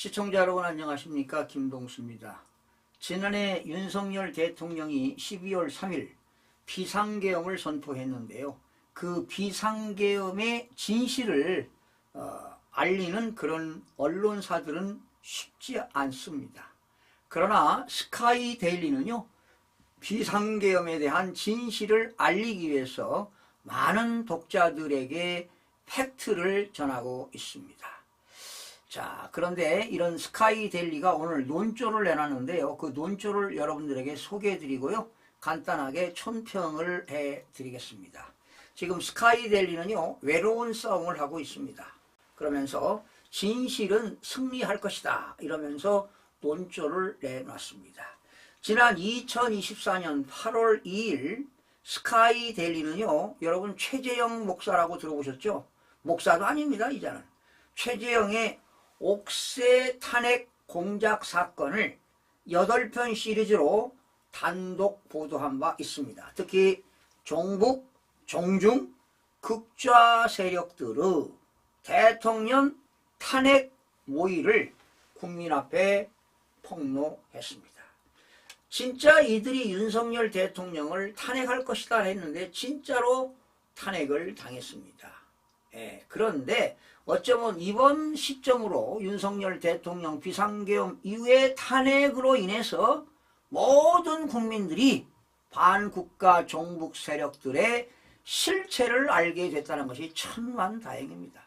시청자 여러분 안녕하십니까? 김동수입니다. 지난해 윤석열 대통령이 12월 3일 비상계엄을 선포했는데요. 그 비상계엄의 진실을 알리는 그런 언론사들은 쉽지 않습니다. 그러나 스카이데일리는요, 비상계엄에 대한 진실을 알리기 위해서 많은 독자들에게 팩트를 전하고 있습니다. 자, 그런데 이런 스카이데일리가 오늘 논조를 내놨는데요. 그 논조를 여러분들에게 소개해드리고요. 간단하게 촌평을 해드리겠습니다. 지금 스카이데일리는요, 외로운 싸움을 하고 있습니다. 그러면서 진실은 승리할 것이다 이러면서 논조를 내놨습니다. 지난 2024년 8월 2일 스카이데일리는요, 여러분 최재형 목사라고 들어보셨죠? 목사도 아닙니다, 이제는. 최재형의 옥새 탄핵 공작 사건을 8편 시리즈로 단독 보도한 바 있습니다. 특히 종북, 종중, 극좌 세력들의 대통령 탄핵 모의를 국민 앞에 폭로했습니다. 진짜 이들이 윤석열 대통령을 탄핵할 것이다 했는데 진짜로 탄핵을 당했습니다. 그런데 어쩌면 이번 시점으로 윤석열 대통령 비상계엄 이후의 탄핵으로 인해서 모든 국민들이 반국가 종북 세력들의 실체를 알게 됐다는 것이 천만다행입니다.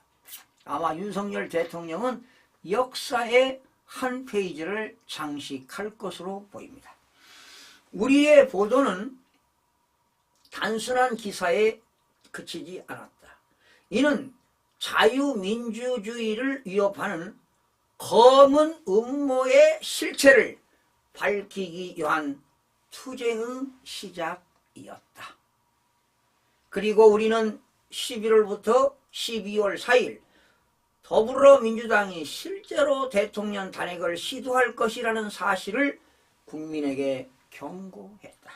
아마 윤석열 대통령은 역사의 한 페이지를 장식할 것으로 보입니다. 우리의 보도는 단순한 기사에 그치지 않았다. 이는 자유민주주의를 위협하는 검은 음모의 실체를 밝히기 위한 투쟁의 시작이었다. 그리고 우리는 11월부터 12월 4일 더불어민주당이 실제로 대통령 탄핵을 시도할 것이라는 사실을 국민에게 경고했다.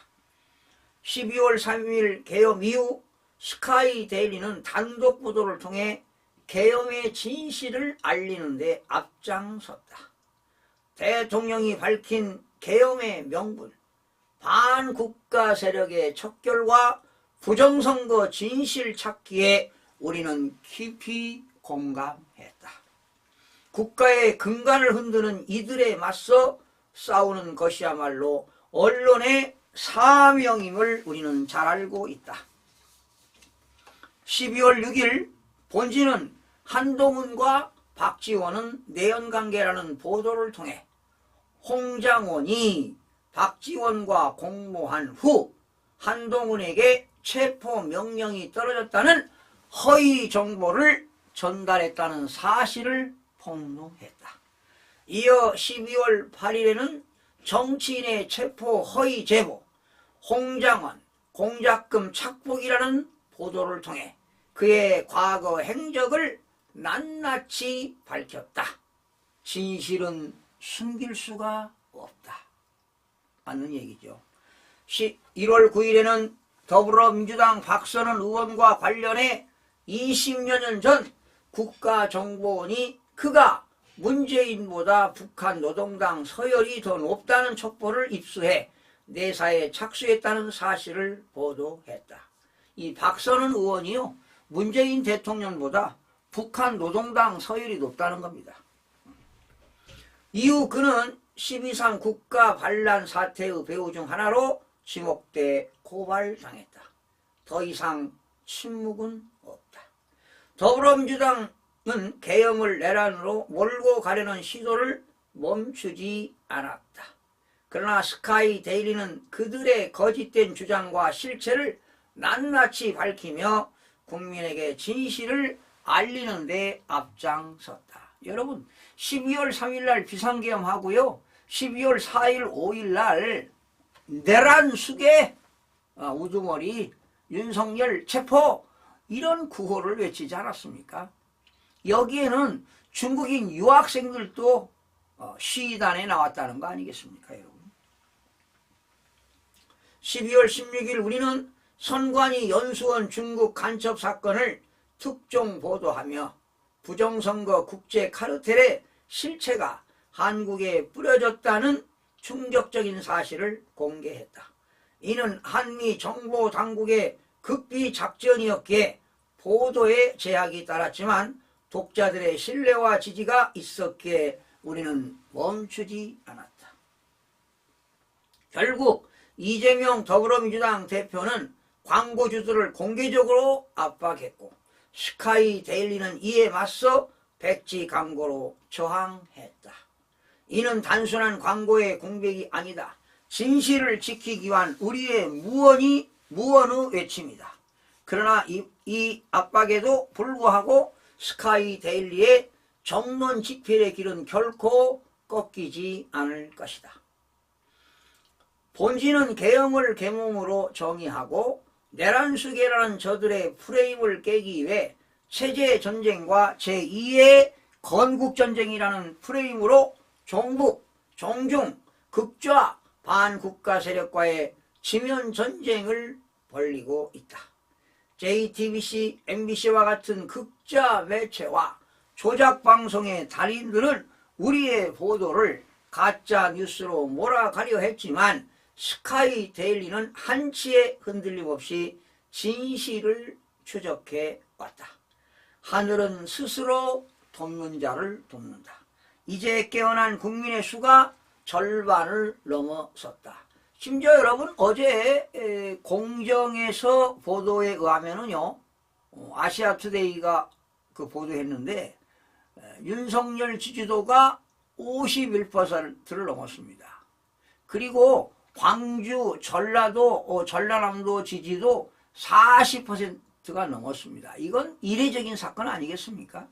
12월 3일 계엄 이후 스카이데일리는 단독 보도를 통해 계엄의 진실을 알리는 데 앞장섰다. 대통령이 밝힌 계엄의 명분, 반국가 세력의 척결과 부정선거 진실 찾기에 우리는 깊이 공감했다. 국가의 근간을 흔드는 이들에 맞서 싸우는 것이야말로 언론의 사명임을 우리는 잘 알고 있다. 12월 6일 본지는 한동훈과 박지원은 내연관계라는 보도를 통해 홍장원이 박지원과 공모한 후 한동훈에게 체포명령이 떨어졌다는 허위 정보를 전달했다는 사실을 폭로했다. 이어 12월 8일에는 정치인의 체포 허위 제보, 홍장원 공작금 착복이라는 보도를 통해 그의 과거 행적을 낱낱이 밝혔다. 진실은 숨길 수가 없다. 맞는 얘기죠. 1월 9일에는 더불어민주당 박선원 의원과 관련해 20여 년 전 국가정보원이 그가 문재인보다 북한 노동당 서열이 더 높다는 첩보를 입수해 내사에 착수했다는 사실을 보도했다. 이 박선원 의원이요, 문재인 대통령보다 북한 노동당 서열이 높다는 겁니다. 이후 그는 12.3 국가 반란 사태의 배후 중 하나로 지목돼 고발당했다. 더 이상 침묵은 없다. 더불어민주당은 계엄을 내란으로 몰고 가려는 시도를 멈추지 않았다. 그러나 스카이데일리는 그들의 거짓된 주장과 실체를 낱낱이 밝히며 국민에게 진실을 알리는 데 앞장섰다. 여러분, 12월 3일 날 비상계엄하고요, 12월 4일 5일 날 내란 수계 우두머리 윤석열 체포 이런 구호를 외치지 않았습니까? 여기에는 중국인 유학생들도 시위단에 나왔다는 거 아니겠습니까, 여러분? 12월 16일 우리는 선관위 연수원 중국 간첩 사건을 특종 보도하며 부정선거 국제 카르텔의 실체가 한국에 뿌려졌다는 충격적인 사실을 공개했다. 이는 한미 정보 당국의 극비 작전이었기에 보도에 제약이 따랐지만 독자들의 신뢰와 지지가 있었기에 우리는 멈추지 않았다. 결국 이재명 더불어민주당 대표는 광고주들을 공개적으로 압박했고 스카이데일리는 이에 맞서 백지 광고로 저항했다. 이는 단순한 광고의 공백이 아니다. 진실을 지키기 위한 우리의 무언의 외침이다. 그러나 이 압박에도 불구하고 스카이데일리의 정론 집필의 길은 결코 꺾이지 않을 것이다. 본지는 개영을 계몽으로 정의하고 내란수계라는 저들의 프레임을 깨기 위해 체제전쟁과 제2의 건국전쟁이라는 프레임으로 종북, 종중, 극좌, 반국가 세력과의 지면전쟁을 벌이고 있다. JTBC, MBC와 같은 극좌 매체와 조작방송의 달인들은 우리의 보도를 가짜 뉴스로 몰아가려 했지만 스카이데일리는 한치의 흔들림 없이 진실을 추적해 왔다. 하늘은 스스로 돕는 자를 돕는다. 이제 깨어난 국민의 수가 절반을 넘어섰다. 심지어 여러분 어제 공정에서 보도에 의하면은요, 아시아투데이가 그 보도했는데 윤석열 지지도가 51%를 넘었습니다. 그리고 광주, 전라도, 전라남도 지지도 40%가 넘었습니다. 이건 이례적인 사건 아니겠습니까?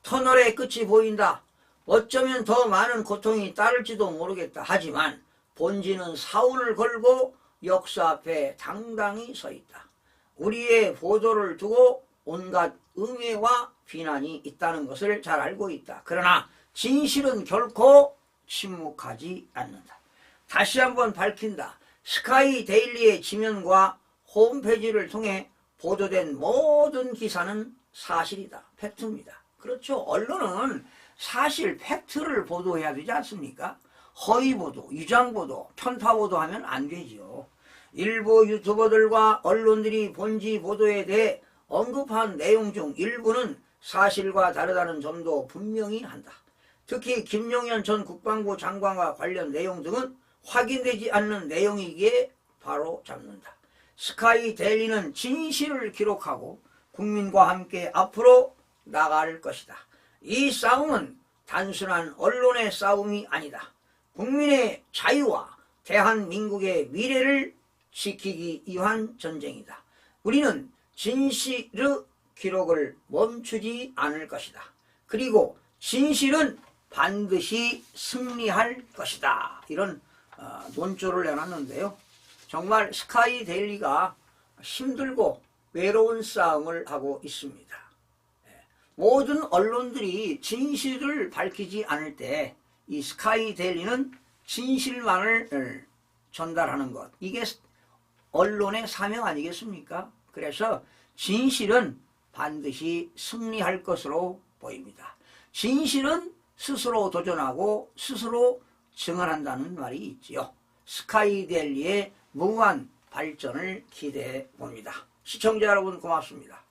터널의 끝이 보인다. 어쩌면 더 많은 고통이 따를지도 모르겠다. 하지만 본지는 사활을 걸고 역사 앞에 당당히 서 있다. 우리의 보도를 두고 온갖 음해와 비난이 있다는 것을 잘 알고 있다. 그러나 진실은 결코 침묵하지 않는다. 다시 한번 밝힌다. 스카이데일리의 지면과 홈페이지를 통해 보도된 모든 기사는 사실이다. 팩트입니다. 그렇죠. 언론은 사실 팩트를 보도해야 되지 않습니까? 허위보도, 유장보도, 편파보도하면 안 되지요. 일부 유튜버들과 언론들이 본지 보도에 대해 언급한 내용 중 일부는 사실과 다르다는 점도 분명히 한다. 특히 김용현 전 국방부 장관과 관련 내용 등은 확인되지 않는 내용이기에 바로 잡는다. 스카이데일리는 진실을 기록하고 국민과 함께 앞으로 나갈 것이다. 이 싸움은 단순한 언론의 싸움이 아니다. 국민의 자유와 대한민국의 미래를 지키기 위한 전쟁이다. 우리는 진실의 기록을 멈추지 않을 것이다. 그리고 진실은 반드시 승리할 것이다. 이런 논조를 내놨는데요. 정말 스카이데일리가 힘들고 외로운 싸움을 하고 있습니다. 모든 언론들이 진실을 밝히지 않을 때 이 스카이데일리는 진실만을 전달하는 것, 이게 언론의 사명 아니겠습니까? 그래서 진실은 반드시 승리할 것으로 보입니다. 진실은 스스로 도전하고 스스로 증언한다는 말이 있지요. 스카이데일리의 무궁한 발전을 기대해 봅니다. 시청자 여러분 고맙습니다.